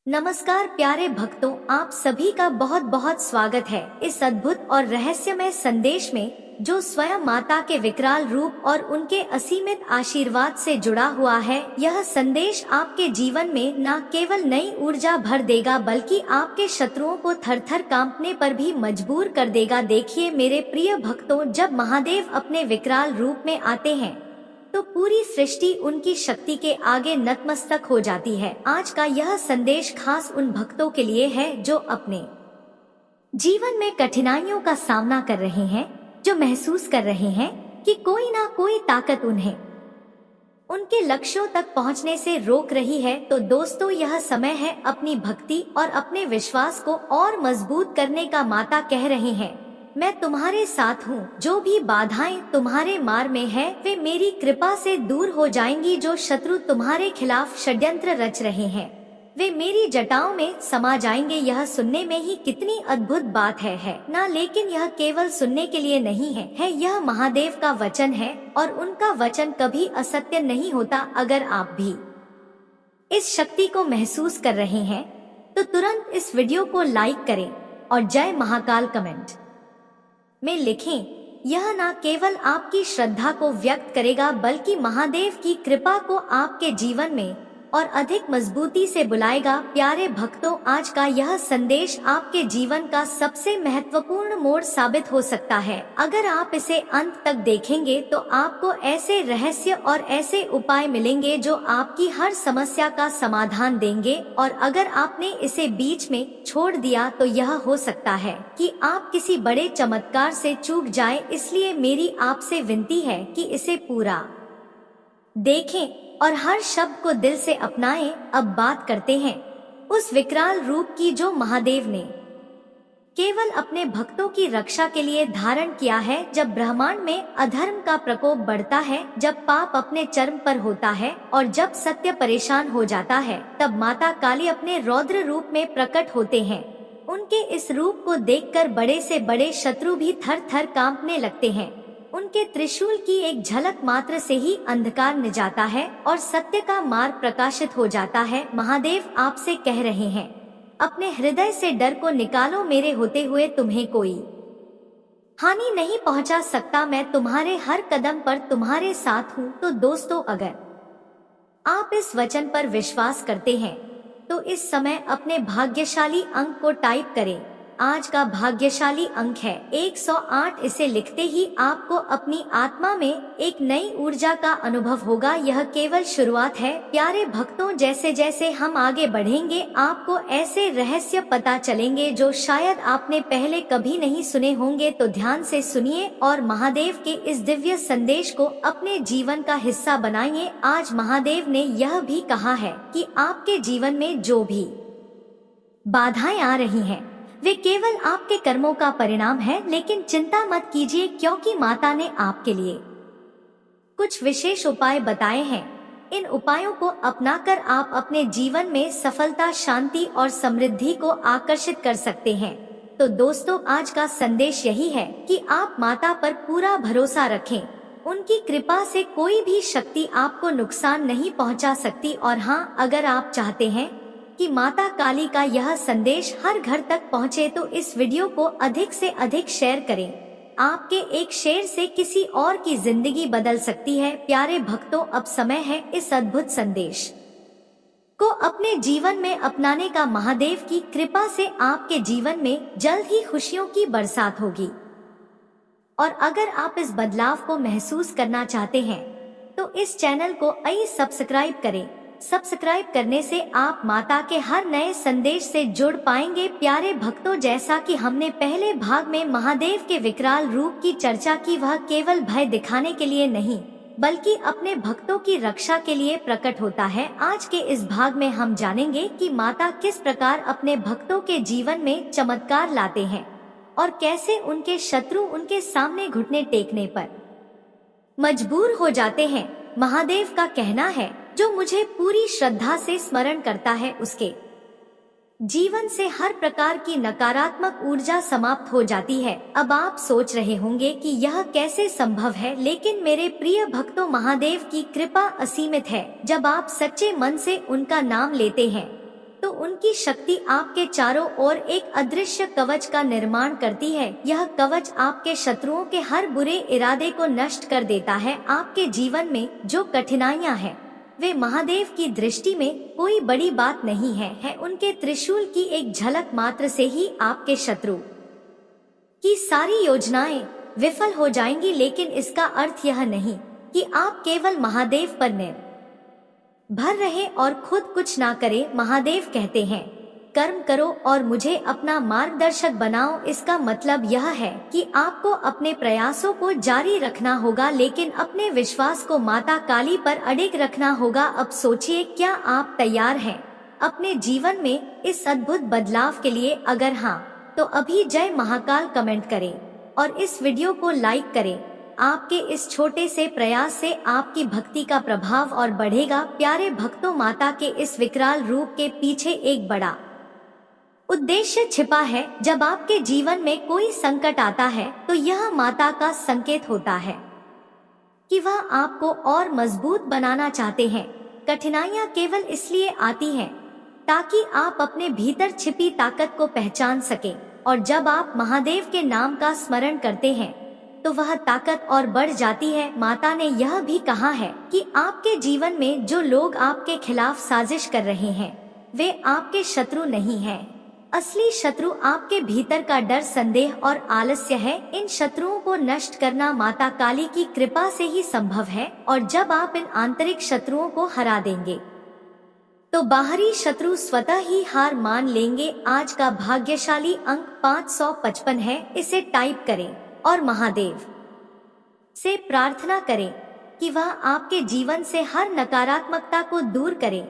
नमस्कार प्यारे भक्तों, आप सभी का बहुत बहुत स्वागत है इस अद्भुत और रहस्यमय संदेश में, जो स्वयं माता के विकराल रूप और उनके असीमित आशीर्वाद से जुड़ा हुआ है। यह संदेश आपके जीवन में न केवल नई ऊर्जा भर देगा, बल्कि आपके शत्रुओं को थर-थर कांपने पर भी मजबूर कर देगा। देखिए मेरे प्रिय भक्तों, जब महादेव अपने विकराल रूप में आते हैं तो पूरी सृष्टि उनकी शक्ति के आगे नतमस्तक हो जाती है। आज का यह संदेश खास उन भक्तों के लिए है जो अपने जीवन में कठिनाइयों का सामना कर रहे हैं, जो महसूस कर रहे हैं कि कोई ना कोई ताकत उन्हें उनके लक्ष्यों तक पहुंचने से रोक रही है। तो दोस्तों, यह समय है अपनी भक्ति और अपने विश्वास को और मजबूत करने का। माता कह रहे हैं, मैं तुम्हारे साथ हूँ। जो भी बाधाएं तुम्हारे मार्ग में है, वे मेरी कृपा से दूर हो जाएंगी। जो शत्रु तुम्हारे खिलाफ षड्यंत्र रच रहे हैं, वे मेरी जटाओं में समा जाएंगे। यह सुनने में ही कितनी अद्भुत बात है ना? लेकिन यह केवल सुनने के लिए नहीं है, यह महादेव का वचन है और उनका वचन कभी असत्य नहीं होता। अगर आप भी इस शक्ति को महसूस कर रहे हैं तो तुरंत इस वीडियो को लाइक करें और जय महाकाल कमेंट में लिखें। यह न केवल आपकी श्रद्धा को व्यक्त करेगा, बल्कि महादेव की कृपा को आपके जीवन में और अधिक मजबूती से बुलाएगा। प्यारे भक्तों, आज का यह संदेश आपके जीवन का सबसे महत्वपूर्ण मोड़ साबित हो सकता है। अगर आप इसे अंत तक देखेंगे तो आपको ऐसे रहस्य और ऐसे उपाय मिलेंगे जो आपकी हर समस्या का समाधान देंगे। और अगर आपने इसे बीच में छोड़ दिया तो यह हो सकता है कि आप किसी बड़े चमत्कार से चूक जाएं। इसलिए मेरी आपसे विनती है कि इसे पूरा देखें और हर शब्द को दिल से अपनाएं। अब बात करते हैं उस विकराल रूप की जो महादेव ने केवल अपने भक्तों की रक्षा के लिए धारण किया है। जब ब्रह्मांड में अधर्म का प्रकोप बढ़ता है, जब पाप अपने चरम पर होता है और जब सत्य परेशान हो जाता है, तब माता काली अपने रौद्र रूप में प्रकट होते हैं। उनके इस रूप को देखकर बड़े से बड़े शत्रु भी थर थर कांपने लगते हैं। उनके त्रिशूल की एक झलक मात्र से ही अंधकार मिट जाता है और सत्य का मार्ग प्रकाशित हो जाता है। महादेव आपसे कह रहे हैं, अपने हृदय से डर को निकालो। मेरे होते हुए तुम्हें कोई हानि नहीं पहुंचा सकता। मैं तुम्हारे हर कदम पर तुम्हारे साथ हूँ। तो दोस्तों, अगर आप इस वचन पर विश्वास करते हैं तो इस समय अपने भाग्यशाली अंक को टाइप करें। आज का भाग्यशाली अंक है 108। इसे लिखते ही आपको अपनी आत्मा में एक नई ऊर्जा का अनुभव होगा। यह केवल शुरुआत है प्यारे भक्तों। जैसे जैसे हम आगे बढ़ेंगे, आपको ऐसे रहस्य पता चलेंगे जो शायद आपने पहले कभी नहीं सुने होंगे। तो ध्यान से सुनिए और महादेव के इस दिव्य संदेश को अपने जीवन का हिस्सा बनाइए। आज महादेव ने यह भी कहा है कि आपके जीवन में जो भी बाधाएं आ रही हैं, वे केवल आपके कर्मों का परिणाम है। लेकिन चिंता मत कीजिए, क्योंकि माता ने आपके लिए कुछ विशेष उपाय बताए हैं। इन उपायों को अपनाकर आप अपने जीवन में सफलता, शांति और समृद्धि को आकर्षित कर सकते हैं। तो दोस्तों, आज का संदेश यही है कि आप माता पर पूरा भरोसा रखें। उनकी कृपा से कोई भी शक्ति आपको नुकसान नहीं पहुंचा सकती। और हाँ, अगर आप चाहते हैं कि माता काली का यह संदेश हर घर तक पहुंचे तो इस वीडियो को अधिक से अधिक शेयर करें। आपके एक शेयर से किसी और की जिंदगी बदल सकती है। प्यारे भक्तों, अब समय है इस अद्भुत संदेश को अपने जीवन में अपनाने का। महादेव की कृपा से आपके जीवन में जल्द ही खुशियों की बरसात होगी। और अगर आप इस बदलाव को महसूस करना चाहते हैं तो इस चैनल को सब्सक्राइब करें। सब्सक्राइब करने से आप माता के हर नए संदेश से जुड़ पाएंगे। प्यारे भक्तों, जैसा कि हमने पहले भाग में महादेव के विकराल रूप की चर्चा की, वह केवल भय दिखाने के लिए नहीं, बल्कि अपने भक्तों की रक्षा के लिए प्रकट होता है। आज के इस भाग में हम जानेंगे कि माता किस प्रकार अपने भक्तों के जीवन में चमत्कार लाते हैं और कैसे उनके शत्रु उनके सामने घुटने टेकने पर मजबूर हो जाते हैं। महादेव का कहना है, जो मुझे पूरी श्रद्धा से स्मरण करता है, उसके जीवन से हर प्रकार की नकारात्मक ऊर्जा समाप्त हो जाती है। अब आप सोच रहे होंगे कि यह कैसे संभव है, लेकिन मेरे प्रिय भक्तों, महादेव की कृपा असीमित है। जब आप सच्चे मन से उनका नाम लेते हैं तो उनकी शक्ति आपके चारों ओर एक अदृश्य कवच का निर्माण करती है। यह कवच आपके शत्रुओं के हर बुरे इरादे को नष्ट कर देता है। आपके जीवन में जो कठिनाइयां हैं वे महादेव की दृष्टि में कोई बड़ी बात नहीं है। उनके त्रिशूल की एक झलक मात्र से ही आपके शत्रु की सारी योजनाएं विफल हो जाएंगी, लेकिन इसका अर्थ यह नहीं कि आप केवल महादेव पर निर्भर रहे और खुद कुछ ना करे। महादेव कहते हैं कर्म करो और मुझे अपना मार्गदर्शक बनाओ। इसका मतलब यह है कि आपको अपने प्रयासों को जारी रखना होगा, लेकिन अपने विश्वास को माता काली पर अडिग रखना होगा। अब सोचिए, क्या आप तैयार हैं अपने जीवन में इस अद्भुत बदलाव के लिए? अगर हाँ, तो अभी जय महाकाल कमेंट करें और इस वीडियो को लाइक करें। आपके इस छोटे से प्रयास से आपकी भक्ति का प्रभाव और बढ़ेगा। प्यारे भक्तों, माता के इस विकराल रूप के पीछे एक बड़ा उद्देश्य छिपा है। जब आपके जीवन में कोई संकट आता है तो यह माता का संकेत होता है कि वह आपको और मजबूत बनाना चाहते हैं। कठिनाइयां केवल इसलिए आती हैं ताकि आप अपने भीतर छिपी ताकत को पहचान सकें, और जब आप महादेव के नाम का स्मरण करते हैं तो वह ताकत और बढ़ जाती है। माता ने यह भी कहा है कि आपके जीवन में जो लोग आपके खिलाफ साजिश कर रहे हैं वे आपके शत्रु नहीं हैं। असली शत्रु आपके भीतर का डर, संदेह और आलस्य है। इन शत्रुओं को नष्ट करना माता काली की कृपा से ही संभव है, और जब आप इन आंतरिक शत्रुओं को हरा देंगे तो बाहरी शत्रु स्वतः ही हार मान लेंगे। आज का भाग्यशाली अंक 555 है। इसे टाइप करें और महादेव से प्रार्थना करें कि वह आपके जीवन से हर नकारात्मकता को दूर करे।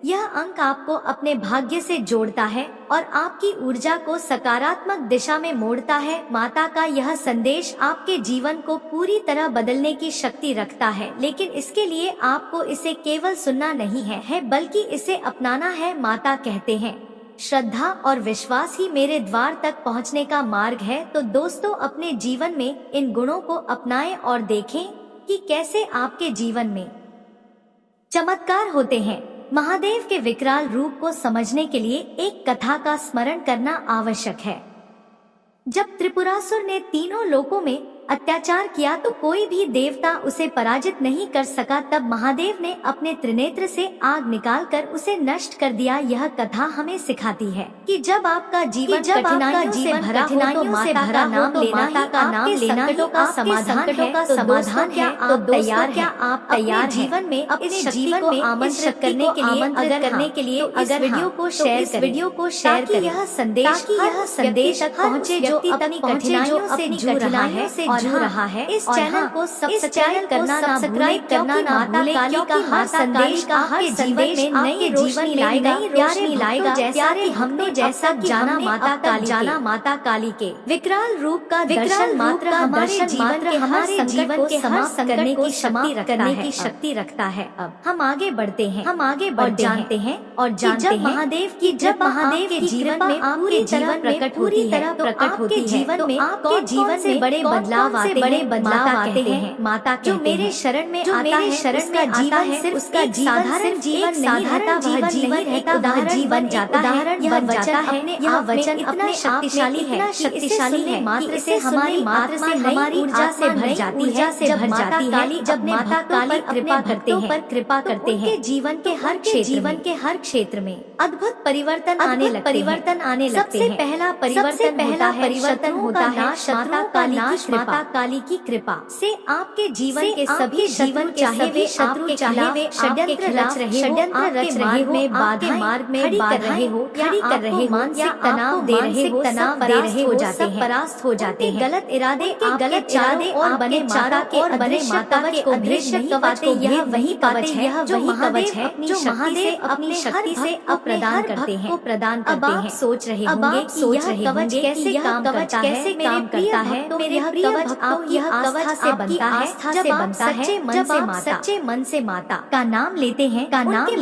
यह अंक आपको अपने भाग्य से जोड़ता है और आपकी ऊर्जा को सकारात्मक दिशा में मोड़ता है। माता का यह संदेश आपके जीवन को पूरी तरह बदलने की शक्ति रखता है, लेकिन इसके लिए आपको इसे केवल सुनना नहीं है बल्कि इसे अपनाना है। माता कहते हैं श्रद्धा और विश्वास ही मेरे द्वार तक पहुंचने का मार्ग है। तो दोस्तों, अपने जीवन में इन गुणों को अपनाएं और देखें कि कैसे आपके जीवन में चमत्कार होते हैं। महादेव के विकराल रूप को समझने के लिए एक कथा का स्मरण करना आवश्यक है। जब त्रिपुरासुर ने तीनों लोकों में अत्याचार किया तो कोई भी देवता उसे पराजित नहीं कर सका। तब महादेव ने अपने त्रिनेत्र से आग निकालकर उसे नष्ट कर दिया। यह कथा हमें सिखाती है कि जब आपका जीवन कठिनाइयों से भरा हो तो माता का नाम लेना, का नाम लेना ही का समाधान है। क्या आप तैयार हैं? आप तैयार जीवन में अपने जीवन में आमंत्रित करने के लिए अगर वीडियो को शेयर करें, यह संदेश तक पहुँचे जो अपनी कठिनाइयों से जूझ रहा है। इस चैनल को सब्सक्राइब करना ना भूलें, काली का हर संदेश आपके जीवन में नई रोशनी लाएगा, रोशनी लाएगा। जैसा कि जाना माता काली के विकराल रूप का दर्शन मात्र हमारे जीवन के समाप्त करने की शक्ति रखता है। अब हम आगे बढ़ते हैं, जानते हैं जब महादेव के जीवन में पूरी तरह प्रकट होती है तो आपके जीवन में आपके जीवन से बड़े बदलाव आते हैं। माता जो मेरे शरण में आता है उसका जीवन सिर्फ उसका साधारण जीवन नहीं रहता, वह जीवन एक उदाहरण बन जाता है। यह वचन इतना शक्तिशाली है मात्र से हमारी ऊर्जा से भर जाती है। जब माता काली कृपा करते हैं जीवन के हर क्षेत्र में अद्भुत परिवर्तन आने लगते हैं। सबसे पहला परिवर्तन होता है माता काली की कृपा से। आपके जीवन के सभी शत्रु चाहे वे षड्यंत्र रच रहे हो, बाधा मार्ग में खड़ी कर रहे हो, मानसिक तनाव दे रहे हो जाते हैं, परास्त हो जाते हैं। गलत इरादे और बने माता को दृश्य कवच को यह वही कवच है जो महादेव अपनी शक्ति से प्रदान करते हैं। अब आप सोच रहे होंगे कि यह कवच कैसे काम करता है। तो यह कवच आपकी आस्था से बनता है। जब आप सच्चे मन से माता का नाम लेते हैं,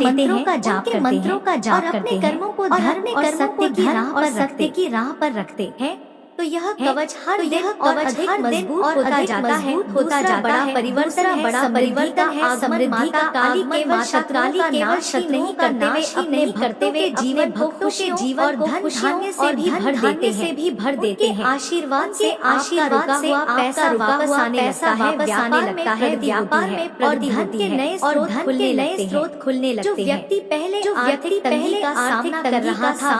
मंत्रों का जाप करते हैं और अपने कर्मों को धर्म और सत्य की राह पर रखते हैं, तो तो यह कवच हर दिन और अधिक मजबूत होता जाता है। दूसरा बड़ा परिवर्तन है समृद्धि का। काली केवल शत्रुओं का नाश नहीं करते हुए अपने भक्तों के जीवन भक्तों के जीवन और धन धान्य से भी भर देते हैं। आशीर्वाद से रुका हुआ पैसा वापस आने लगता है। व्यापार में और धन के नए स्रोत खुलने लगते हैं। जो व्यक्ति पहले आर्थिक तंगी का सामना कर रहा था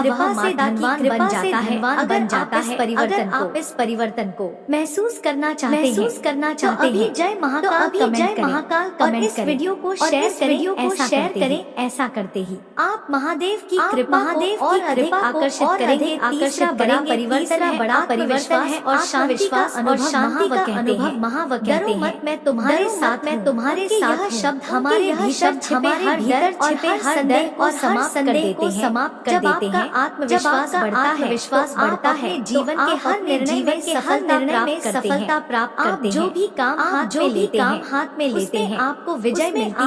वह माता की कृपा से धनवान बन जाता है। अगर आप इस परिवर्तन को महसूस करना चाहते हैं अभी जय महाकाल कमेंट इस वीडियो को शेयर करें। ऐसा करते ही आप महादेव की कृपा को और अधिक आकर्षित करेंगे। तीसरा बड़ा परिवर्तन है और शांति का अनुभव महाव कहते हैं। मैं तुम्हारे साथ यह शब्द हमारे भीतर छिपे हर डर और हर संदेह और समाप्त कर देते हैं। आत्मविश्वास बढ़ता है जीवन के हर निर्णय में सफलता प्राप्त करते हैं। जो भी काम हाथ में लेते हैं आपको विजय मिलती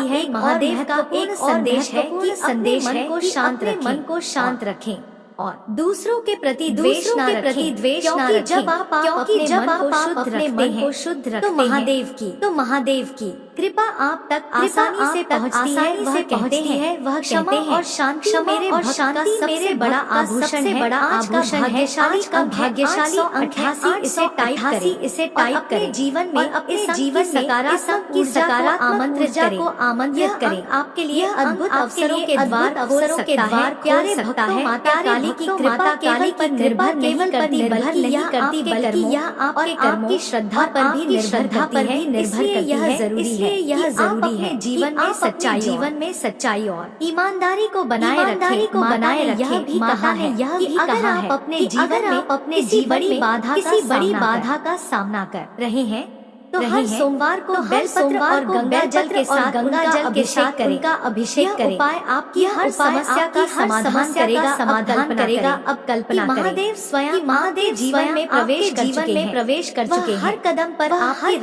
है। महादेव का एक संदेश है कि मन को शांत रखें और दूसरों के प्रति द्वेष न रखें। जब आप अपने मन को शुद्ध रखते हैं तो महादेव की कृपा आप तक आसानी से पहुंचती है। वह कहते हैं और शांति मेरे भक्त का सबसे बड़ा आभूषण है। भाग्यशाली 88 इसे टाइप करें। जीवन में अपने सकारात्मक आमंत्रित करें। आपके लिए अद्भुत अवसरों के द्वार खोल सकता है। माता काली की कृपा केवल पर निर्भर नहीं करती बल्कि यह आपकी श्रद्धा पर भी निर्भर करती है। यह जरूरी है जीवन में सच्चाई और ईमानदारी को बनाए रखें। यह भी कहा है कि अगर आप अपने जीवन में किसी बड़ी बाधा का सामना कर रहे हैं तो हर सोमवार को बेलपत्र और गंगा जल के साथ उनका अभिषेक करें। उपाय आपकी हर समस्या का समाधान करेगा। अब कल्पना करें महादेव स्वयं जीवन में प्रवेश कर चुके हैं। हर कदम पर आपकी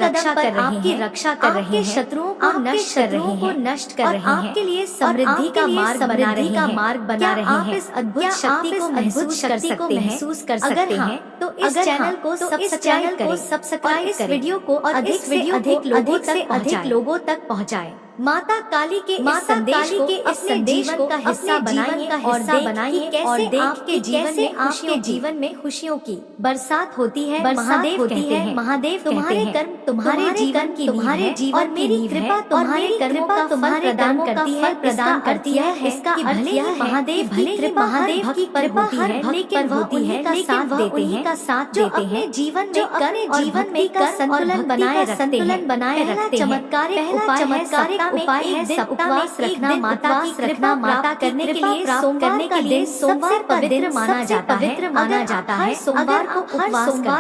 रक्षा कर रहे हैं। शत्रुओं को नष्ट कर रहे हैं। आपके लिए समृद्धि का मार्ग बना रहे हैं। आप इस अद्भुत शक्ति को महसूस कर सकते हैं तो इस चैनल को सब्सक्राइब करें। इस वीडियो को अधिक से अधिक लोगों तक पहुंचाएं। माता काली के इस संदेश को अपने जीवन का हिस्सा बनाइए कैसे आपके जीवन में खुशियों की बरसात होती है। महादेव तुम्हारे कर्म तुम्हारे जीवन की और मेरी कृपा तुम्हारे कर्मों का प्रदान करती है। इसका अर्थ यह है महादेव की कृपा हर भक्त पर होती है लेकिन वह उन्हीं का साथ देते हैं। जीवन में संतुलन बनाए रखते हैं। चमत्कारिक उपाय है उपवास रखना। माता की कृपा माता करने के लिए सोमवार पवित्र माना जाता है। सोमवार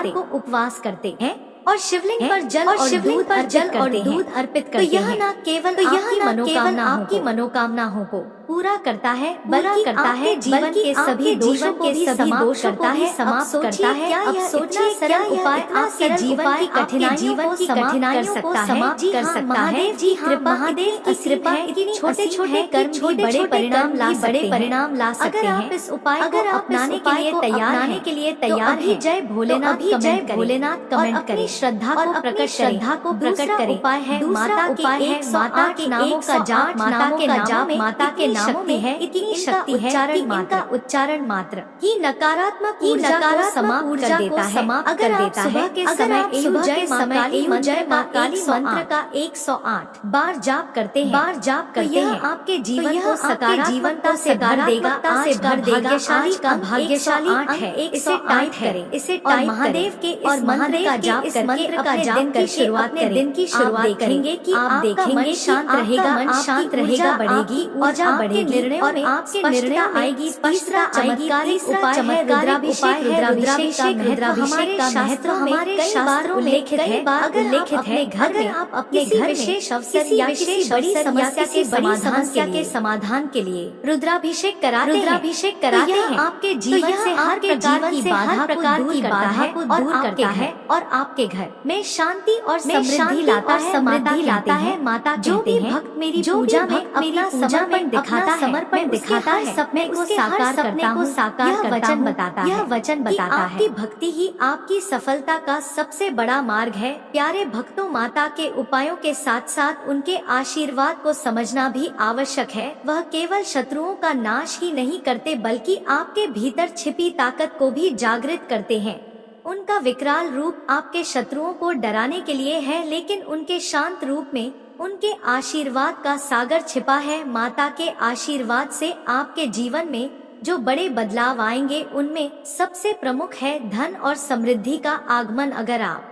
को उपवास करते हैं और शिवलिंग पर जल और दूध अर्पित करते हैं। तो यह न केवल आपकी मनोकामनाओं को पूरा करता है बल्कि जीवन के सभी दोषों को भी समाप्त करता है। अब सोचिए सरल उपाय आपके जीवन की कठिनाइयों को समाप्त कर सकता है। महादेव की कृपा इतनी छोटे कर्म भी बड़े परिणाम ला सकते हैं। अगर आप इस उपाय को अपनाने के लिए तैयार हैं जय भोलेनाथ कमेंट करें। श्रद्धा को प्रकट करें। उपाय है माता के नामों का जाप। माता के नामों में है इतनी शक्ति है कि इनका उच्चारण मात्र ही नकारात्मक ऊर्जा को समाप्त कर देता है। के समय जय मां काली मंत्र का 108 बार जाप करते हैं। आपके जीवन को सकारात्मकता से भर देगा। भाग्यशाली 8 है। इसे टाइप करें। महादेव के इस मंत्र का जाप करके दिन की शुरुआत करेंगे कि आप देखेंगे मन शांत रहेगा बढ़ेगी ऊर्जा बढ़ेगी निर्णयों में आपके निर्णय आएगी। तीसरा चमत्कारिक उपाय है रुद्राभिषेक का महत्व हमारे शास्त्रों में कई बार उल्लेखित है। अगर आप अपने घर विशेष अवसर या किसी बड़ी समस्या के समाधान के लिए रुद्राभिषेक कराते हैं आपके जीवन से हर प्रकार की बाधा को दूर करता है और आपके घर में शांति और समृद्धि लाता है। माता जो भी भक्त मेरी पूजा में अपना समर्पण दिखाता है, समर्पण दिखाता है, सपने को साकार करता हूँ, यह वचन बताता है, यह वचन बताता है आपकी भक्ति ही आपकी सफलता का सबसे बड़ा मार्ग है। प्यारे भक्तों, माता के उपायों के साथ साथ उनके आशीर्वाद को समझना भी आवश्यक है। वह केवल शत्रुओं का नाश ही नहीं करते बल्कि आपके भीतर छिपी ताकत को भी जागृत करते हैं। उनका विकराल रूप आपके शत्रुओं को डराने के लिए है, लेकिन उनके शांत रूप में उनके आशीर्वाद का सागर छिपा है। माता के आशीर्वाद से आपके जीवन में जो बड़े बदलाव आएंगे उनमें सबसे प्रमुख है धन और समृद्धि का आगमन। अगर आप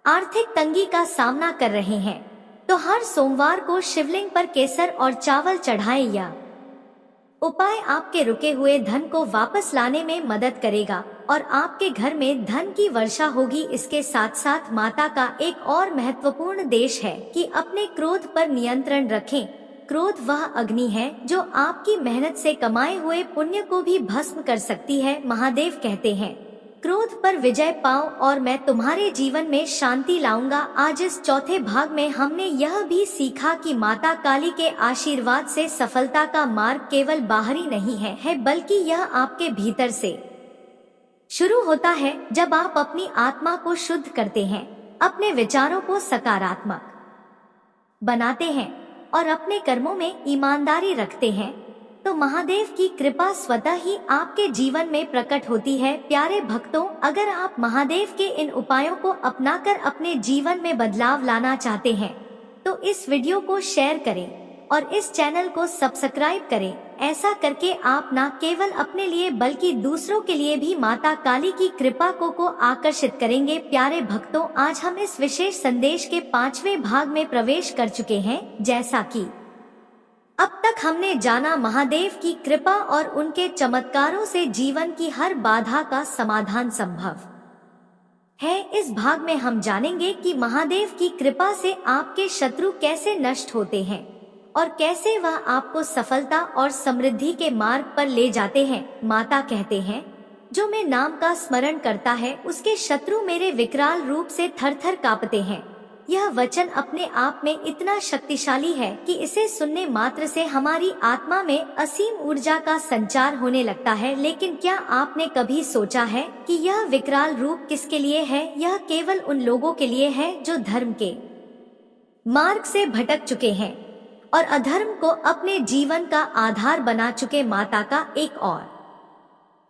आर्थिक तंगी का सामना कर रहे हैं तो हर सोमवार को शिवलिंग पर केसर और चावल चढ़ाएं। यह उपाय आपके रुके हुए धन को वापस लाने में मदद करेगा और आपके घर में धन की वर्षा होगी। इसके साथ साथ माता का एक और महत्वपूर्ण आदेश है कि अपने क्रोध पर नियंत्रण रखें। क्रोध वह अग्नि है जो आपकी मेहनत से कमाए हुए पुण्य को भी भस्म कर सकती है। महादेव कहते हैं, क्रोध पर विजय पाओ और मैं तुम्हारे जीवन में शांति लाऊंगा। आज इस चौथे भाग में हमने यह भी सीखा कि माता काली के आशीर्वाद से सफलता का मार्ग केवल बाहरी नहीं है बल्कि यह आपके भीतर से शुरू होता है। जब आप अपनी आत्मा को शुद्ध करते हैं, अपने विचारों को सकारात्मक बनाते हैं और अपने कर्मों में ईमानदारी रखते हैं तो महादेव की कृपा स्वतः ही आपके जीवन में प्रकट होती है। प्यारे भक्तों, अगर आप महादेव के इन उपायों को अपनाकर अपने जीवन में बदलाव लाना चाहते हैं तो इस वीडियो को शेयर करें और इस चैनल को सब्सक्राइब करें। ऐसा करके आप न केवल अपने लिए बल्कि दूसरों के लिए भी माता काली की कृपा को आकर्षित करेंगे। प्यारे भक्तों, आज हम इस विशेष संदेश के 5वें भाग में प्रवेश कर चुके हैं। जैसा कि अब तक हमने जाना, महादेव की कृपा और उनके चमत्कारों से जीवन की हर बाधा का समाधान संभव है। इस भाग में हम जानेंगे कि महादेव की कृपा से आपके शत्रु कैसे नष्ट होते हैं और कैसे वह आपको सफलता और समृद्धि के मार्ग पर ले जाते हैं। माता कहते हैं, जो मैं नाम का स्मरण करता है उसके शत्रु मेरे विकराल रूप से थर-थर कांपते हैं। यह वचन अपने आप में इतना शक्तिशाली है कि इसे सुनने मात्र से हमारी आत्मा में असीम ऊर्जा का संचार होने लगता है। लेकिन क्या आपने कभी सोचा है कि यह विकराल रूप किसके लिए है? यह केवल उन लोगों के लिए है जो धर्म के मार्ग से भटक चुके हैं और अधर्म को अपने जीवन का आधार बना चुके। माता का एक और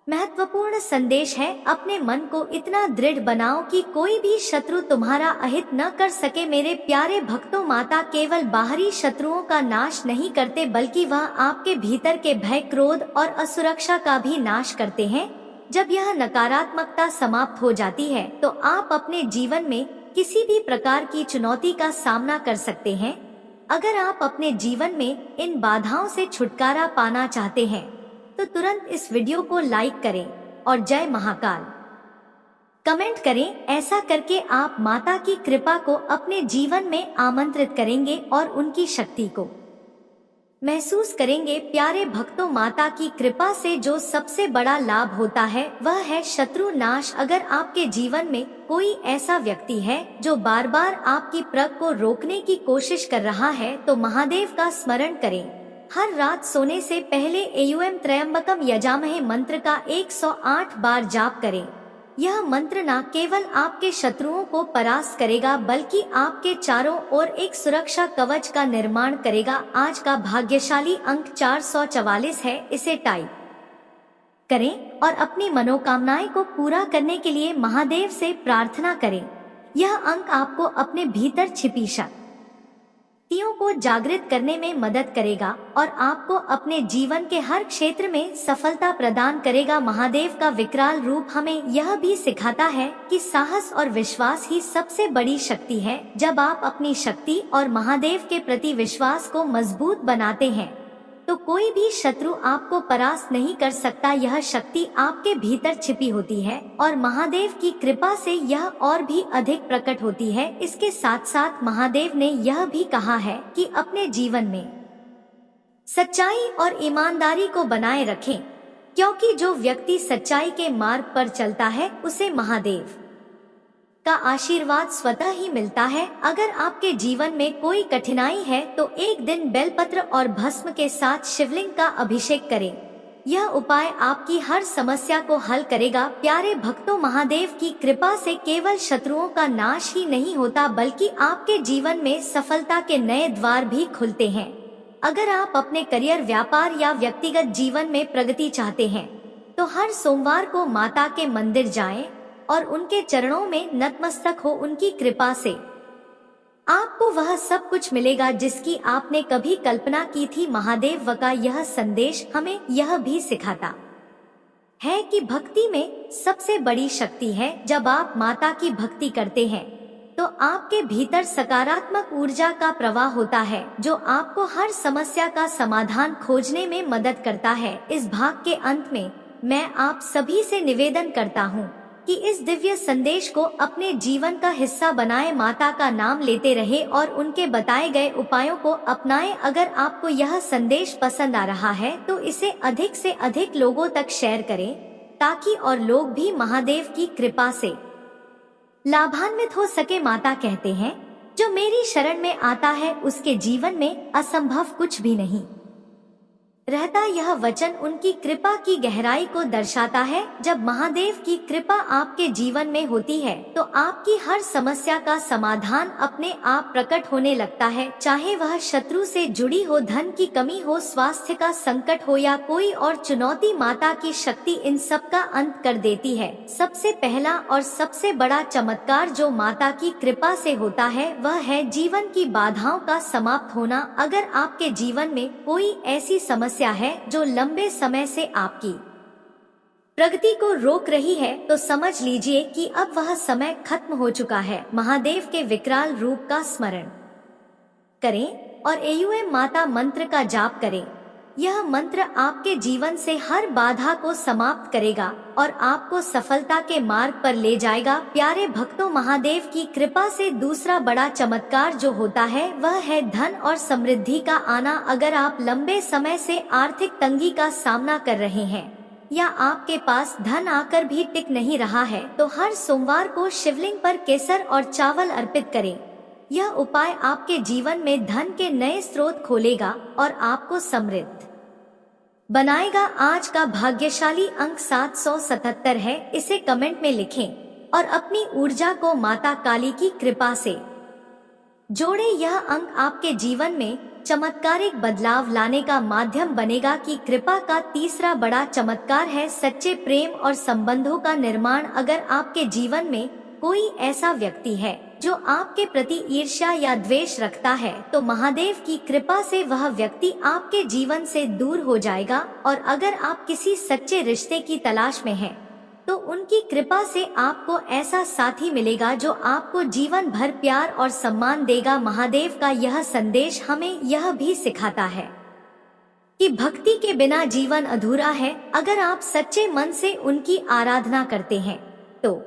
महत्वपूर्ण संदेश है, अपने मन को इतना दृढ़ बनाओ कि कोई भी शत्रु तुम्हारा अहित न कर सके। मेरे प्यारे भक्तों, माता केवल बाहरी शत्रुओं का नाश नहीं करते बल्कि वह आपके भीतर के भय, क्रोध और असुरक्षा का भी नाश करते हैं। जब यह नकारात्मकता समाप्त हो जाती है तो आप अपने जीवन में किसी भी प्रकार की चुनौती का सामना कर सकते हैं। अगर आप अपने जीवन में इन बाधाओं से छुटकारा पाना चाहते हैं तो तुरंत इस वीडियो को लाइक करें और जय महाकाल कमेंट करें। ऐसा करके आप माता की कृपा को अपने जीवन में आमंत्रित करेंगे और उनकी शक्ति को महसूस करेंगे। प्यारे भक्तों, माता की कृपा से जो सबसे बड़ा लाभ होता है वह है शत्रु नाश। अगर आपके जीवन में कोई ऐसा व्यक्ति है जो बार बार आपकी प्रगति को रोकने की कोशिश कर रहा है तो महादेव का स्मरण करें। हर रात सोने से पहले एयूएम त्र्यंबकम यजामहे मंत्र का 108 बार जाप करें। यह मंत्र न केवल आपके शत्रुओं को परास्त करेगा बल्कि आपके चारों ओर एक सुरक्षा कवच का निर्माण करेगा। आज का भाग्यशाली अंक 444 है, इसे टाइप करें और अपनी मनोकामनाएं को पूरा करने के लिए महादेव से प्रार्थना करें। यह अंक आपको अपने भीतर छिपी शक्तियों को जागृत करने में मदद करेगा और आपको अपने जीवन के हर क्षेत्र में सफलता प्रदान करेगा। महादेव का विकराल रूप हमें यह भी सिखाता है कि साहस और विश्वास ही सबसे बड़ी शक्ति है। जब आप अपनी शक्ति और महादेव के प्रति विश्वास को मजबूत बनाते हैं तो कोई भी शत्रु आपको परास्त नहीं कर सकता। यह शक्ति आपके भीतर छिपी होती है और महादेव की कृपा से यह और भी अधिक प्रकट होती है। इसके साथ साथ महादेव ने यह भी कहा है कि अपने जीवन में सच्चाई और ईमानदारी को बनाए रखें, क्योंकि जो व्यक्ति सच्चाई के मार्ग पर चलता है उसे महादेव का आशीर्वाद स्वतः ही मिलता है। अगर आपके जीवन में कोई कठिनाई है तो एक दिन बेलपत्र और भस्म के साथ शिवलिंग का अभिषेक करें। यह उपाय आपकी हर समस्या को हल करेगा। प्यारे भक्तों, महादेव की कृपा से केवल शत्रुओं का नाश ही नहीं होता बल्कि आपके जीवन में सफलता के नए द्वार भी खुलते हैं। अगर आप अपने करियर, व्यापार या व्यक्तिगत जीवन में प्रगति चाहते हैं तो हर सोमवार को माता के मंदिर जाएं और उनके चरणों में नतमस्तक हो। उनकी कृपा से आपको वह सब कुछ मिलेगा जिसकी आपने कभी कल्पना की थी। महादेव का यह संदेश हमें यह भी सिखाता है कि भक्ति में सबसे बड़ी शक्ति है। जब आप माता की भक्ति करते हैं तो आपके भीतर सकारात्मक ऊर्जा का प्रवाह होता है जो आपको हर समस्या का समाधान खोजने में मदद करता है। इस भाग के अंत में मैं आप सभी से निवेदन करता हूँ कि इस दिव्य संदेश को अपने जीवन का हिस्सा बनाएं, माता का नाम लेते रहे और उनके बताए गए उपायों को अपनाएं। अगर आपको यह संदेश पसंद आ रहा है तो इसे अधिक से अधिक लोगों तक शेयर करें ताकि और लोग भी महादेव की कृपा से लाभान्वित हो सके। माता कहते हैं, जो मेरी शरण में आता है उसके जीवन में असंभव कुछ भी नहीं रहता। यह वचन उनकी कृपा की गहराई को दर्शाता है। जब महादेव की कृपा आपके जीवन में होती है तो आपकी हर समस्या का समाधान अपने आप प्रकट होने लगता है, चाहे वह शत्रु से जुड़ी हो, धन की कमी हो, स्वास्थ्य का संकट हो या कोई और चुनौती। माता की शक्ति इन सब का अंत कर देती है। सबसे पहला और सबसे बड़ा चमत्कार जो माता की कृपा से होता है वह है जीवन की बाधाओं का समाप्त होना। अगर आपके जीवन में कोई ऐसी समस्या है जो लंबे समय से आपकी प्रगति को रोक रही है तो समझ लीजिए कि अब वह समय खत्म हो चुका है। महादेव के विकराल रूप का स्मरण करें और एयुएम माता मंत्र का जाप करें। यह मंत्र आपके जीवन से हर बाधा को समाप्त करेगा और आपको सफलता के मार्ग पर ले जाएगा। प्यारे भक्तों, महादेव की कृपा से दूसरा बड़ा चमत्कार जो होता है वह है धन और समृद्धि का आना। अगर आप लंबे समय से आर्थिक तंगी का सामना कर रहे हैं या आपके पास धन आकर भी टिक नहीं रहा है तो हर सोमवार को शिवलिंग पर केसर और चावल अर्पित करें। यह उपाय आपके जीवन में धन के नए स्रोत खोलेगा और आपको समृद्ध बनाएगा। आज का भाग्यशाली अंक 777 है। इसे कमेंट में लिखें और अपनी ऊर्जा को माता काली की कृपा से जोड़ें। यह अंक आपके जीवन में चमत्कारिक बदलाव लाने का माध्यम बनेगा। कि कृपा का तीसरा बड़ा चमत्कार है सच्चे प्रेम और संबंधों का निर्माण। अगर आपके जीवन में कोई ऐसा व्यक्ति है जो आपके प्रति ईर्ष्या या द्वेष रखता है तो महादेव की कृपा से वह व्यक्ति आपके जीवन से दूर हो जाएगा। और अगर आप किसी सच्चे रिश्ते की तलाश में हैं तो उनकी कृपा से आपको ऐसा साथी मिलेगा जो आपको जीवन भर प्यार और सम्मान देगा। महादेव का यह संदेश हमें यह भी सिखाता है कि भक्ति के बिना जीवन अधूरा है। अगर आप सच्चे मन से उनकी आराधना करते हैं तो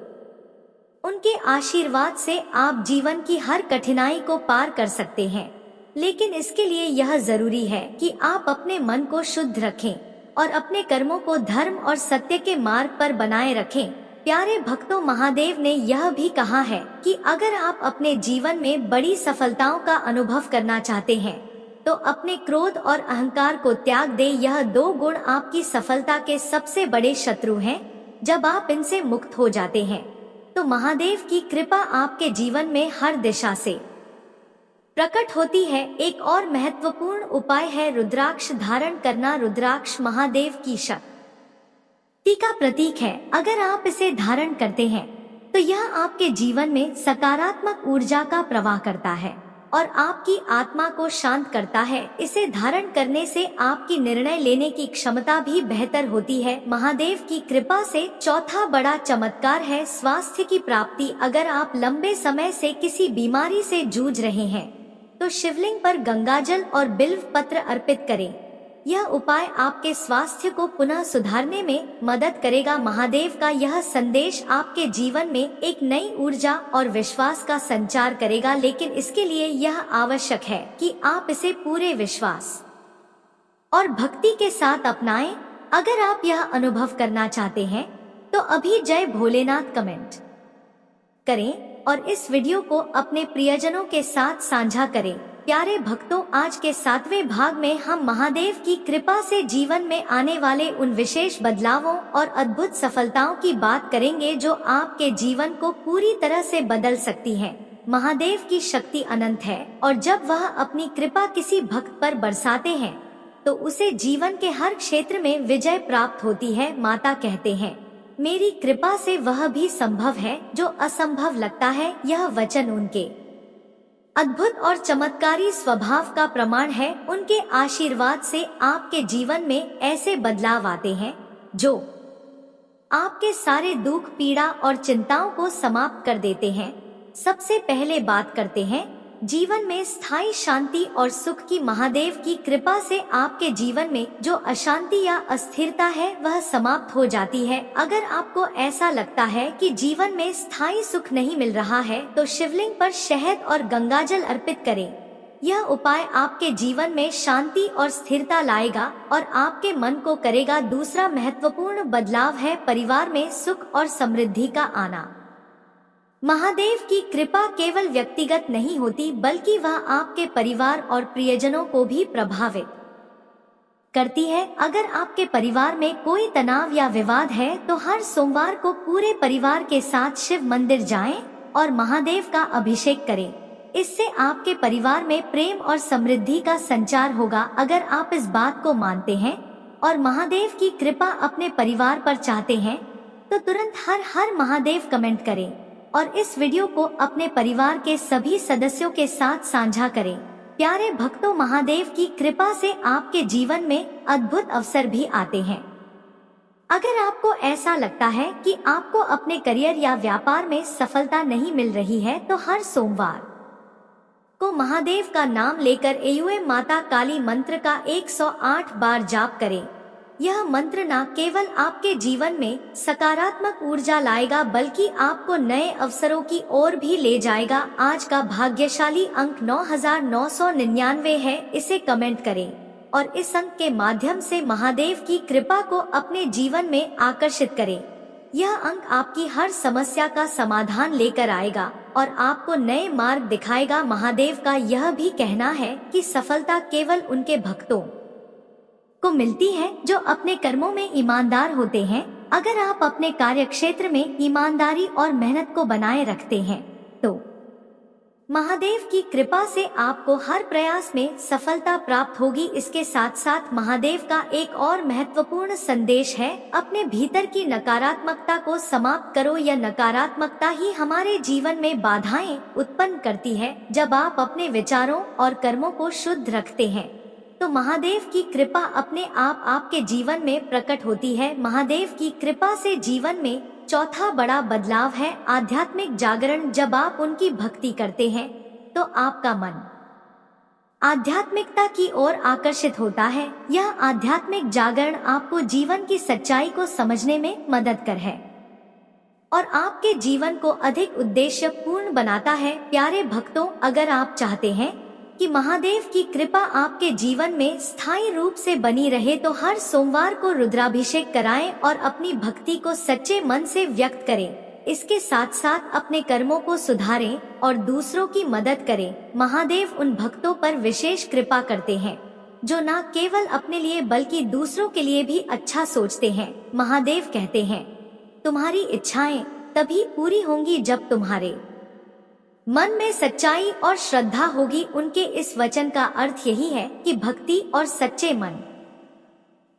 उनके आशीर्वाद से आप जीवन की हर कठिनाई को पार कर सकते हैं। लेकिन इसके लिए यह जरूरी है कि आप अपने मन को शुद्ध रखें और अपने कर्मों को धर्म और सत्य के मार्ग पर बनाए रखें। प्यारे भक्तों, महादेव ने यह भी कहा है कि अगर आप अपने जीवन में बड़ी सफलताओं का अनुभव करना चाहते हैं तो अपने क्रोध और अहंकार को त्याग दें। यह दो गुण आपकी सफलता के सबसे बड़े शत्रु हैं। जब आप इनसे मुक्त हो जाते हैं तो महादेव की कृपा आपके जीवन में हर दिशा से प्रकट होती है। एक और महत्वपूर्ण उपाय है रुद्राक्ष धारण करना। रुद्राक्ष महादेव की शक्ति का प्रतीक है। अगर आप इसे धारण करते हैं तो यह आपके जीवन में सकारात्मक ऊर्जा का प्रवाह करता है और आपकी आत्मा को शांत करता है। इसे धारण करने से आपकी निर्णय लेने की क्षमता भी बेहतर होती है। महादेव की कृपा से चौथा बड़ा चमत्कार है स्वास्थ्य की प्राप्ति। अगर आप लंबे समय से किसी बीमारी से जूझ रहे हैं तो शिवलिंग पर गंगाजल और बिल्व पत्र अर्पित करें। यह उपाय आपके स्वास्थ्य को पुनः सुधारने में मदद करेगा। महादेव का यह संदेश आपके जीवन में एक नई ऊर्जा और विश्वास का संचार करेगा, लेकिन इसके लिए यह आवश्यक है कि आप इसे पूरे विश्वास और भक्ति के साथ अपनाएं। अगर आप यह अनुभव करना चाहते हैं तो अभी जय भोलेनाथ कमेंट करें और इस वीडियो को अपने प्रियजनों के साथ साझा करें। प्यारे भक्तों, आज के 7वें भाग में हम महादेव की कृपा से जीवन में आने वाले उन विशेष बदलावों और अद्भुत सफलताओं की बात करेंगे जो आपके जीवन को पूरी तरह से बदल सकती है। महादेव की शक्ति अनंत है और जब वह अपनी कृपा किसी भक्त पर बरसाते हैं तो उसे जीवन के हर क्षेत्र में विजय प्राप्त होती है। माता कहते हैं, मेरी कृपा से वह भी संभव है जो असंभव लगता है। यह वचन उनके अद्भुत और चमत्कारी स्वभाव का प्रमाण है। उनके आशीर्वाद से आपके जीवन में ऐसे बदलाव आते हैं जो आपके सारे दुख, पीड़ा और चिंताओं को समाप्त कर देते हैं। सबसे पहले बात करते हैं जीवन में स्थायी शांति और सुख की। महादेव की कृपा से आपके जीवन में जो अशांति या अस्थिरता है वह समाप्त हो जाती है। अगर आपको ऐसा लगता है कि जीवन में स्थायी सुख नहीं मिल रहा है तो शिवलिंग पर शहद और गंगाजल अर्पित करें। यह उपाय आपके जीवन में शांति और स्थिरता लाएगा और आपके मन को करेगा। दूसरा महत्वपूर्ण बदलाव है परिवार में सुख और समृद्धि का आना। महादेव की कृपा केवल व्यक्तिगत नहीं होती बल्कि वह आपके परिवार और प्रियजनों को भी प्रभावित करती है। अगर आपके परिवार में कोई तनाव या विवाद है तो हर सोमवार को पूरे परिवार के साथ शिव मंदिर जाएं और महादेव का अभिषेक करें। इससे आपके परिवार में प्रेम और समृद्धि का संचार होगा। अगर आप इस बात को मानते हैं और महादेव की कृपा अपने परिवार पर चाहते हैं तो तुरंत हर हर महादेव कमेंट करें और इस वीडियो को अपने परिवार के सभी सदस्यों के साथ साझा करें। प्यारे भक्तों, महादेव की कृपा से आपके जीवन में अद्भुत अवसर भी आते हैं। अगर आपको ऐसा लगता है कि आपको अपने करियर या व्यापार में सफलता नहीं मिल रही है तो हर सोमवार को महादेव का नाम लेकर एयूएम माता काली मंत्र का 108 बार जाप करें। यह मंत्र न केवल आपके जीवन में सकारात्मक ऊर्जा लाएगा बल्कि आपको नए अवसरों की ओर भी ले जाएगा। आज का भाग्यशाली अंक 9999 है। इसे कमेंट करें और इस अंक के माध्यम से महादेव की कृपा को अपने जीवन में आकर्षित करें। यह अंक आपकी हर समस्या का समाधान लेकर आएगा और आपको नए मार्ग दिखाएगा। महादेव का यह भी कहना है कि सफलता केवल उनके भक्तों को मिलती है जो अपने कर्मों में ईमानदार होते हैं। अगर आप अपने कार्य क्षेत्र में ईमानदारी और मेहनत को बनाए रखते हैं तो महादेव की कृपा से आपको हर प्रयास में सफलता प्राप्त होगी। इसके साथ साथ महादेव का एक और महत्वपूर्ण संदेश है, अपने भीतर की नकारात्मकता को समाप्त करो। यह नकारात्मकता ही हमारे जीवन में बाधाएं उत्पन्न करती है। जब आप अपने विचारों और कर्मों को शुद्ध रखते हैं तो महादेव की कृपा अपने आप आपके जीवन में प्रकट होती है। महादेव की कृपा से जीवन में चौथा बड़ा बदलाव है आध्यात्मिक जागरण। जब आप उनकी भक्ति करते हैं तो आपका मन आध्यात्मिकता की ओर आकर्षित होता है। यह आध्यात्मिक जागरण आपको जीवन की सच्चाई को समझने में मददगार है और आपके जीवन को अधिक उद्देश्य पूर्ण बनाता है। प्यारे भक्तों, अगर आप चाहते हैं कि महादेव की कृपा आपके जीवन में स्थायी रूप से बनी रहे तो हर सोमवार को रुद्राभिषेक कराएं और अपनी भक्ति को सच्चे मन से व्यक्त करें। इसके साथ साथ अपने कर्मों को सुधारें और दूसरों की मदद करें। महादेव उन भक्तों पर विशेष कृपा करते हैं जो न केवल अपने लिए बल्कि दूसरों के लिए भी अच्छा सोचते हैं। महादेव कहते हैं, तुम्हारी इच्छाएं तभी पूरी होंगी जब तुम्हारे मन में सच्चाई और श्रद्धा होगी। उनके इस वचन का अर्थ यही है कि भक्ति और सच्चे मन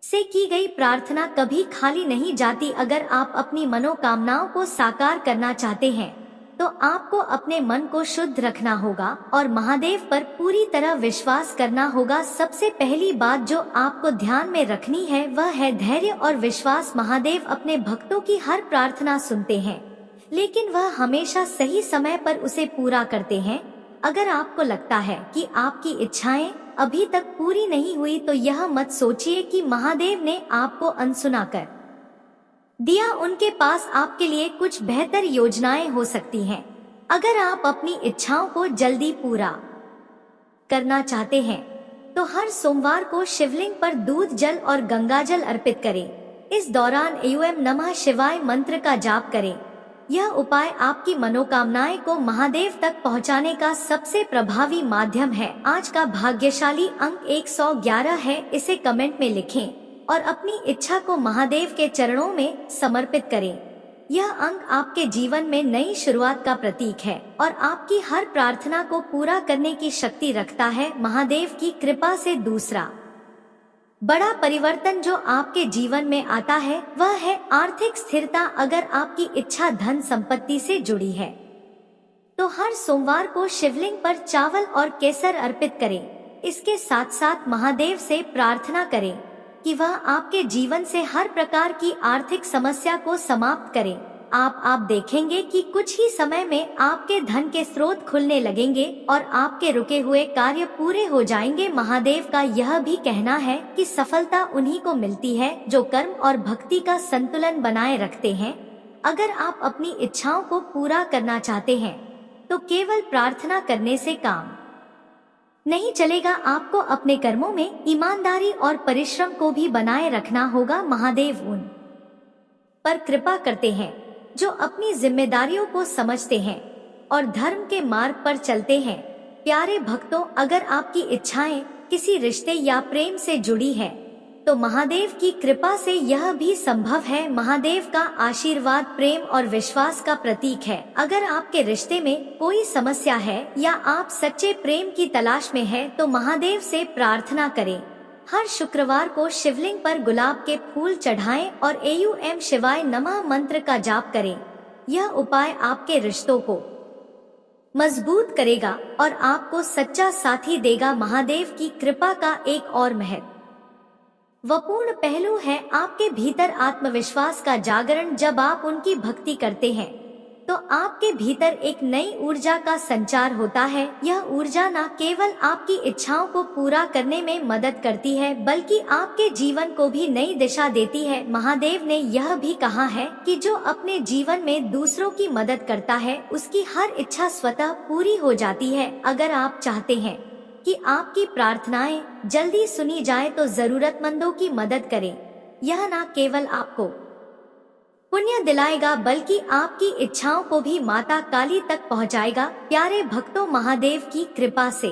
से की गई प्रार्थना कभी खाली नहीं जाती। अगर आप अपनी मनोकामनाओं को साकार करना चाहते हैं तो आपको अपने मन को शुद्ध रखना होगा और महादेव पर पूरी तरह विश्वास करना होगा। सबसे पहली बात जो आपको ध्यान में रखनी है वह है धैर्य और विश्वास। महादेव अपने भक्तों की हर प्रार्थना सुनते हैं लेकिन वह हमेशा सही समय पर उसे पूरा करते हैं। अगर आपको लगता है कि आपकी इच्छाएं अभी तक पूरी नहीं हुई तो यह मत सोचिए कि महादेव ने आपको अनसुना कर दिया। उनके पास आपके लिए कुछ बेहतर योजनाएं हो सकती हैं। अगर आप अपनी इच्छाओं को जल्दी पूरा करना चाहते हैं तो हर सोमवार को शिवलिंग पर दूध, जल और गंगाजल अर्पित करें। इस दौरान एयूएम नमः शिवाय मंत्र का जाप करें। यह उपाय आपकी मनोकामनाएं को महादेव तक पहुंचाने का सबसे प्रभावी माध्यम है। आज का भाग्यशाली अंक 111 है। इसे कमेंट में लिखें और अपनी इच्छा को महादेव के चरणों में समर्पित करें। यह अंक आपके जीवन में नई शुरुआत का प्रतीक है और आपकी हर प्रार्थना को पूरा करने की शक्ति रखता है। महादेव की कृपा से दूसरा बड़ा परिवर्तन जो आपके जीवन में आता है वह है आर्थिक स्थिरता। अगर आपकी इच्छा धन संपत्ति से जुड़ी है तो हर सोमवार को शिवलिंग पर चावल और केसर अर्पित करें। इसके साथ साथ महादेव से प्रार्थना करें कि वह आपके जीवन से हर प्रकार की आर्थिक समस्या को समाप्त करें। आप देखेंगे कि कुछ ही समय में आपके धन के स्रोत खुलने लगेंगे और आपके रुके हुए कार्य पूरे हो जाएंगे। महादेव का यह भी कहना है कि सफलता उन्हीं को मिलती है जो कर्म और भक्ति का संतुलन बनाए रखते हैं। अगर आप अपनी इच्छाओं को पूरा करना चाहते हैं तो केवल प्रार्थना करने से काम नहीं चलेगा। आपको अपने कर्मों में ईमानदारी और परिश्रम को भी बनाए रखना होगा। महादेव उन पर कृपा करते हैं जो अपनी जिम्मेदारियों को समझते हैं और धर्म के मार्ग पर चलते हैं। प्यारे भक्तों, अगर आपकी इच्छाएं किसी रिश्ते या प्रेम से जुड़ी है तो महादेव की कृपा से यह भी संभव है। महादेव का आशीर्वाद प्रेम और विश्वास का प्रतीक है। अगर आपके रिश्ते में कोई समस्या है या आप सच्चे प्रेम की तलाश में हैं, तो महादेव से प्रार्थना करें। हर शुक्रवार को शिवलिंग पर गुलाब के फूल चढ़ाएं और एयूएम शिवाय नमः मंत्र का जाप करें। यह उपाय आपके रिश्तों को मजबूत करेगा और आपको सच्चा साथी देगा। महादेव की कृपा का एक और महत्वपूर्ण पहलू है आपके भीतर आत्मविश्वास का जागरण। जब आप उनकी भक्ति करते हैं तो आपके भीतर एक नई ऊर्जा का संचार होता है। यह ऊर्जा न केवल आपकी इच्छाओं को पूरा करने में मदद करती है बल्कि आपके जीवन को भी नई दिशा देती है। महादेव ने यह भी कहा है कि जो अपने जीवन में दूसरों की मदद करता है उसकी हर इच्छा स्वतः पूरी हो जाती है। अगर आप चाहते हैं कि आपकी प्रार्थनाएं जल्दी सुनी जाए तो जरूरतमंदों की मदद करें। यह न केवल आपको पुण्य दिलाएगा बल्कि आपकी इच्छाओं को भी माता काली तक पहुंचाएगा। प्यारे भक्तों, महादेव की कृपा से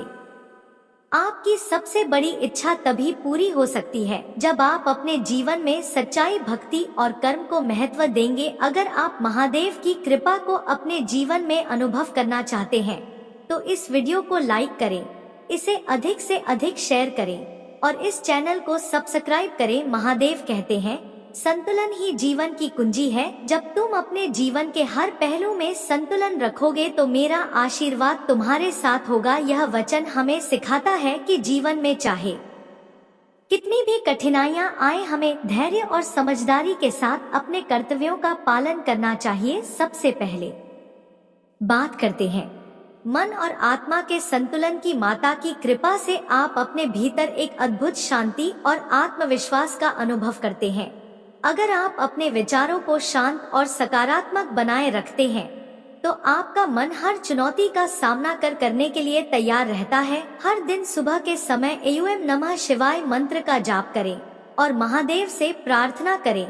आपकी सबसे बड़ी इच्छा तभी पूरी हो सकती है जब आप अपने जीवन में सच्चाई, भक्ति और कर्म को महत्व देंगे। अगर आप महादेव की कृपा को अपने जीवन में अनुभव करना चाहते हैं तो इस वीडियो को लाइक करें, इसे अधिक से अधिक शेयर करें और इस चैनल को सब्सक्राइब करें। महादेव कहते हैं, संतुलन ही जीवन की कुंजी है। जब तुम अपने जीवन के हर पहलू में संतुलन रखोगे तो मेरा आशीर्वाद तुम्हारे साथ होगा। यह वचन हमें सिखाता है कि जीवन में चाहे कितनी भी कठिनाइयां आए, हमें धैर्य और समझदारी के साथ अपने कर्तव्यों का पालन करना चाहिए। सबसे पहले बात करते हैं मन और आत्मा के संतुलन की। माता की कृपा से आप अपने भीतर एक अद्भुत शांति और आत्मविश्वास का अनुभव करते हैं। अगर आप अपने विचारों को शांत और सकारात्मक बनाए रखते हैं तो आपका मन हर चुनौती का सामना करने के लिए तैयार रहता है। हर दिन सुबह के समय एयूएम नमः शिवाय मंत्र का जाप करें और महादेव से प्रार्थना करें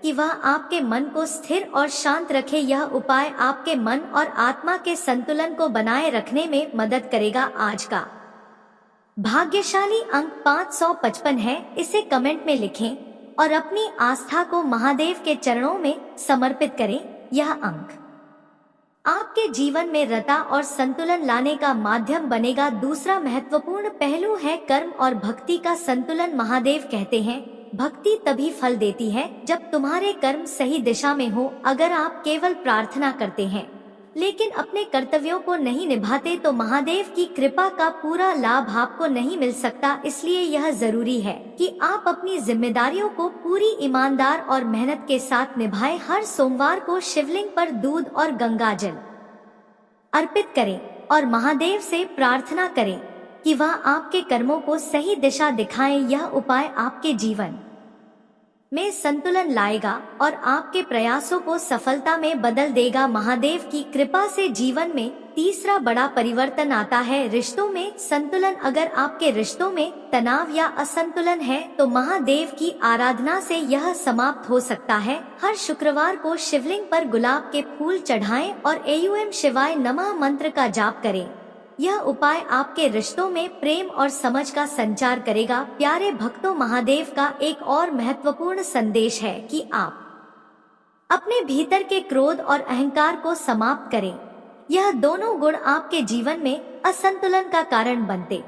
कि वह आपके मन को स्थिर और शांत रखे। यह उपाय आपके मन और आत्मा के संतुलन को बनाए रखने में मदद करेगा। आज का भाग्यशाली अंक 555 है। इसे कमेंट में लिखें और अपनी आस्था को महादेव के चरणों में समर्पित करें। यह अंक आपके जीवन में रता और संतुलन लाने का माध्यम बनेगा। दूसरा महत्वपूर्ण पहलू है कर्म और भक्ति का संतुलन। महादेव कहते हैं, भक्ति तभी फल देती है जब तुम्हारे कर्म सही दिशा में हो। अगर आप केवल प्रार्थना करते हैं लेकिन अपने कर्तव्यों को नहीं निभाते तो महादेव की कृपा का पूरा लाभ आपको नहीं मिल सकता। इसलिए यह जरूरी है कि आप अपनी जिम्मेदारियों को पूरी ईमानदार और मेहनत के साथ निभाएं। हर सोमवार को शिवलिंग पर दूध और गंगा जल अर्पित करें और महादेव से प्रार्थना करें कि वह आपके कर्मों को सही दिशा दिखाएं। यह उपाय आपके जीवन में संतुलन लाएगा और आपके प्रयासों को सफलता में बदल देगा। महादेव की कृपा से जीवन में तीसरा बड़ा परिवर्तन आता है, रिश्तों में संतुलन। अगर आपके रिश्तों में तनाव या असंतुलन है तो महादेव की आराधना से यह समाप्त हो सकता है। हर शुक्रवार को शिवलिंग पर गुलाब के फूल चढ़ाएं और एयूएम शिवाय नमः मंत्र का जाप करें। यह उपाय आपके रिश्तों में प्रेम और समझ का संचार करेगा। प्यारे भक्तों, महादेव का एक और महत्वपूर्ण संदेश है कि आप अपने भीतर के क्रोध और अहंकार को समाप्त करें। यह दोनों गुण आपके जीवन में असंतुलन का कारण बनते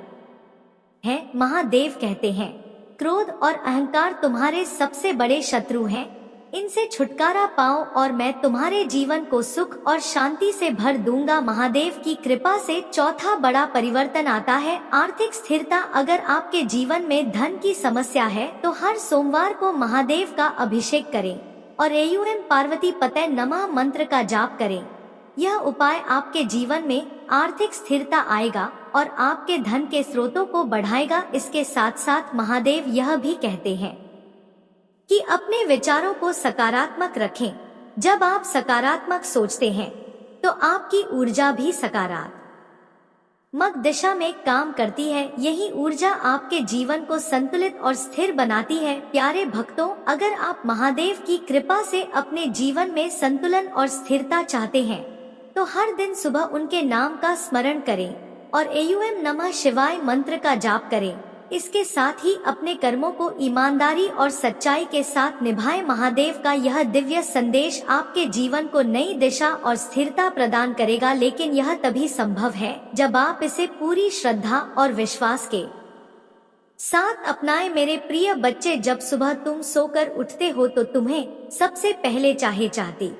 हैं। महादेव कहते हैं, क्रोध और अहंकार तुम्हारे सबसे बड़े शत्रु हैं। इनसे छुटकारा पाओ और मैं तुम्हारे जीवन को सुख और शांति से भर दूंगा। महादेव की कृपा से चौथा बड़ा परिवर्तन आता है, आर्थिक स्थिरता। अगर आपके जीवन में धन की समस्या है तो हर सोमवार को महादेव का अभिषेक करें और एयूएम पार्वती पते नमः मंत्र का जाप करें। यह उपाय आपके जीवन में आर्थिक स्थिरता आएगा और आपके धन के स्रोतों को बढ़ाएगा। इसके साथ साथ महादेव यह भी कहते हैं कि अपने विचारों को सकारात्मक रखें। जब आप सकारात्मक सोचते हैं तो आपकी ऊर्जा भी सकारात्मक दिशा में काम करती है। यही ऊर्जा आपके जीवन को संतुलित और स्थिर बनाती है। प्यारे भक्तों, अगर आप महादेव की कृपा से अपने जीवन में संतुलन और स्थिरता चाहते हैं तो हर दिन सुबह उनके नाम का स्मरण करें और एयूएम नमः शिवाय मंत्र का जाप करें। इसके साथ ही अपने कर्मों को ईमानदारी और सच्चाई के साथ निभाएं। महादेव का यह दिव्य संदेश आपके जीवन को नई दिशा और स्थिरता प्रदान करेगा, लेकिन यह तभी संभव है जब आप इसे पूरी श्रद्धा और विश्वास के साथ अपनाएं। मेरे प्रिय बच्चे, जब सुबह तुम सोकर उठते हो तो तुम्हें सबसे पहले चाहती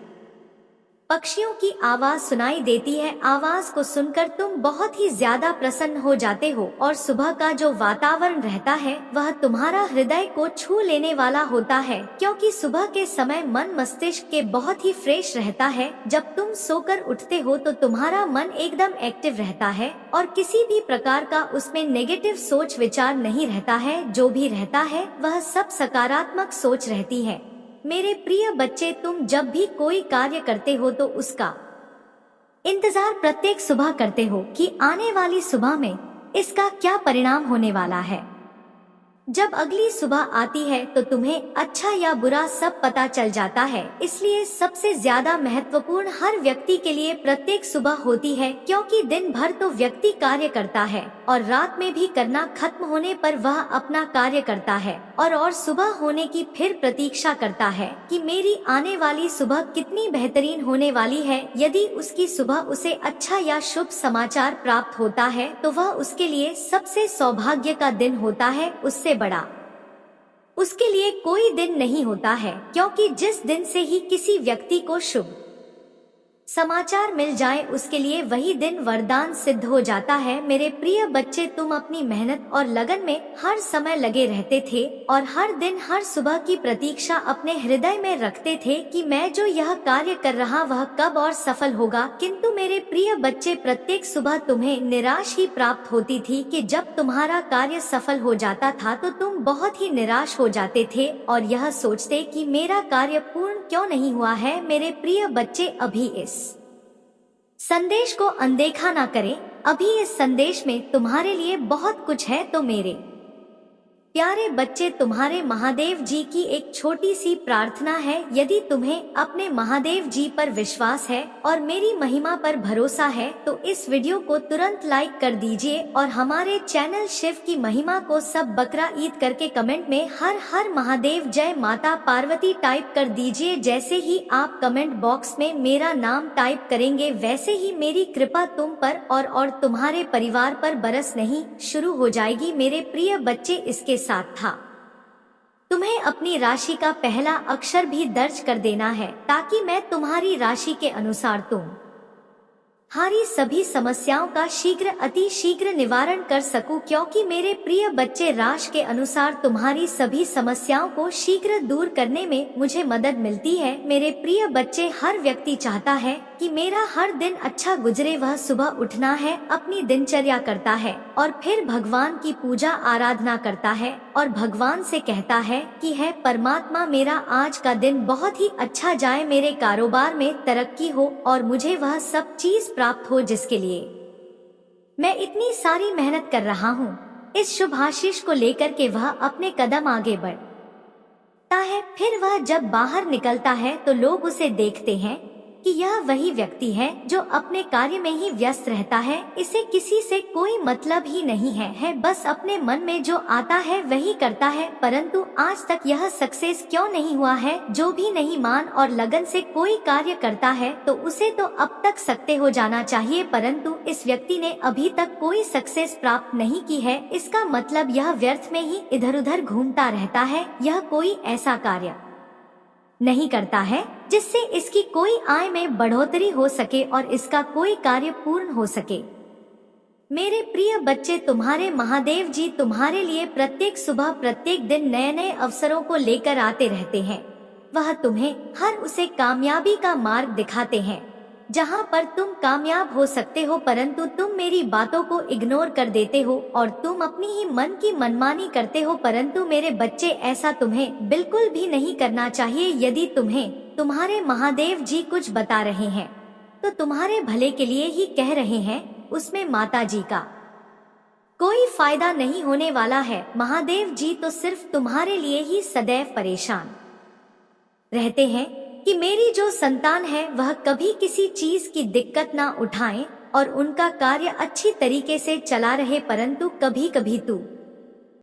पक्षियों की आवाज सुनाई देती है। आवाज को सुनकर तुम बहुत ही ज्यादा प्रसन्न हो जाते हो और सुबह का जो वातावरण रहता है वह तुम्हारा हृदय को छू लेने वाला होता है, क्योंकि सुबह के समय मन मस्तिष्क के बहुत ही फ्रेश रहता है। जब तुम सोकर उठते हो तो तुम्हारा मन एकदम एक्टिव रहता है और किसी भी प्रकार का उसमें नेगेटिव सोच विचार नहीं रहता है। जो भी रहता है वह सब सकारात्मक सोच रहती है। मेरे प्रिय बच्चे, तुम जब भी कोई कार्य करते हो तो उसका इंतजार प्रत्येक सुबह करते हो कि आने वाली सुबह में इसका क्या परिणाम होने वाला है। जब अगली सुबह आती है तो तुम्हें अच्छा या बुरा सब पता चल जाता है। इसलिए सबसे ज्यादा महत्वपूर्ण हर व्यक्ति के लिए प्रत्येक सुबह होती है, क्योंकि दिन भर तो व्यक्ति कार्य करता है और रात में भी करना खत्म होने पर वह अपना कार्य करता है और सुबह होने की फिर प्रतीक्षा करता है कि मेरी आने वाली सुबह कितनी बेहतरीन होने वाली है। यदि उसकी सुबह उसे अच्छा या शुभ समाचार प्राप्त होता है तो वह उसके लिए सबसे सौभाग्य का दिन होता है। उससे बड़ा उसके लिए कोई दिन नहीं होता है, क्योंकि जिस दिन से ही किसी व्यक्ति को शुभ समाचार मिल जाए उसके लिए वही दिन वरदान सिद्ध हो जाता है। मेरे प्रिय बच्चे, तुम अपनी मेहनत और लगन में हर समय लगे रहते थे और हर दिन हर सुबह की प्रतीक्षा अपने हृदय में रखते थे कि मैं जो यह कार्य कर रहा वह कब और सफल होगा। किंतु मेरे प्रिय बच्चे, प्रत्येक सुबह तुम्हें निराश ही प्राप्त होती थी कि जब तुम्हारा कार्य सफल हो जाता था तो तुम बहुत ही निराश हो जाते थे और यह सोचते कि मेरा कार्य पूर्ण क्यों नहीं हुआ है। मेरे प्रिय बच्चे, अभी इस संदेश को अनदेखा ना करें। अभी इस संदेश में तुम्हारे लिए बहुत कुछ है। तो मेरे प्यारे बच्चे, तुम्हारे महादेव जी की एक छोटी सी प्रार्थना है। यदि तुम्हें अपने महादेव जी पर विश्वास है और मेरी महिमा पर भरोसा है तो इस वीडियो को तुरंत लाइक कर दीजिए और हमारे चैनल शिव की महिमा को सब बकरा ईद करके कमेंट में हर हर महादेव जय माता पार्वती टाइप कर दीजिए। जैसे ही आप कमेंट बॉक्स में मेरा नाम टाइप करेंगे वैसे ही मेरी कृपा तुम पर और तुम्हारे परिवार पर बरस नहीं शुरू हो जाएगी। मेरे प्रिय बच्चे, इसके साथ था तुम्हें अपनी राशि का पहला अक्षर भी दर्ज कर देना है ताकि मैं तुम्हारी राशि के अनुसार तुम्हारी सभी समस्याओं का शीघ्र अति शीघ्र निवारण कर सकूं, क्योंकि मेरे प्रिय बच्चे, राशि के अनुसार तुम्हारी सभी समस्याओं को शीघ्र दूर करने में मुझे मदद मिलती है। मेरे प्रिय बच्चे, हर व्यक्ति चाहता है कि मेरा हर दिन अच्छा गुजरे। वह सुबह उठना है, अपनी दिनचर्या करता है और फिर भगवान की पूजा आराधना करता है और भगवान से कहता है कि है परमात्मा, मेरा आज का दिन बहुत ही अच्छा जाए, मेरे कारोबार में तरक्की हो और मुझे वह सब चीज प्राप्त हो जिसके लिए मैं इतनी सारी मेहनत कर रहा हूँ। इस शुभ आशीष को लेकर के वह अपने कदम आगे बढ़ता है। फिर वह जब बाहर निकलता है तो लोग उसे देखते हैं कि यह वही व्यक्ति है जो अपने कार्य में ही व्यस्त रहता है, इसे किसी से कोई मतलब ही नहीं है बस अपने मन में जो आता है वही करता है। परंतु आज तक यह सक्सेस क्यों नहीं हुआ है? जो भी नहीं मान और लगन से कोई कार्य करता है तो उसे तो अब तक सकते हो जाना चाहिए, परंतु इस व्यक्ति ने अभी तक कोई सक्सेस प्राप्त नहीं की है। इसका मतलब यह व्यर्थ में ही इधर उधर घूमता रहता है। यह कोई ऐसा कार्य नहीं करता है जिससे इसकी कोई आय में बढ़ोतरी हो सके और इसका कोई कार्य पूर्ण हो सके। मेरे प्रिय बच्चे, तुम्हारे महादेव जी तुम्हारे लिए प्रत्येक सुबह प्रत्येक दिन नए नए अवसरों को लेकर आते रहते हैं। वह तुम्हें हर उसे कामयाबी का मार्ग दिखाते हैं जहां पर तुम कामयाब हो सकते हो, परंतु तुम मेरी बातों को इग्नोर कर देते हो और तुम अपनी ही मन की मनमानी करते हो। परंतु मेरे बच्चे, ऐसा तुम्हें बिल्कुल भी नहीं करना चाहिए। यदि तुम्हें तुम्हारे महादेव जी कुछ बता रहे हैं तो तुम्हारे भले के लिए ही कह रहे हैं, उसमें माता जी का कोई फायदा नहीं होने वाला है। महादेव जी तो सिर्फ तुम्हारे लिए ही सदैव परेशान रहते हैं कि मेरी जो संतान है वह कभी किसी चीज की दिक्कत ना उठाए और उनका कार्य अच्छी तरीके से चला रहे, परंतु कभी कभी तू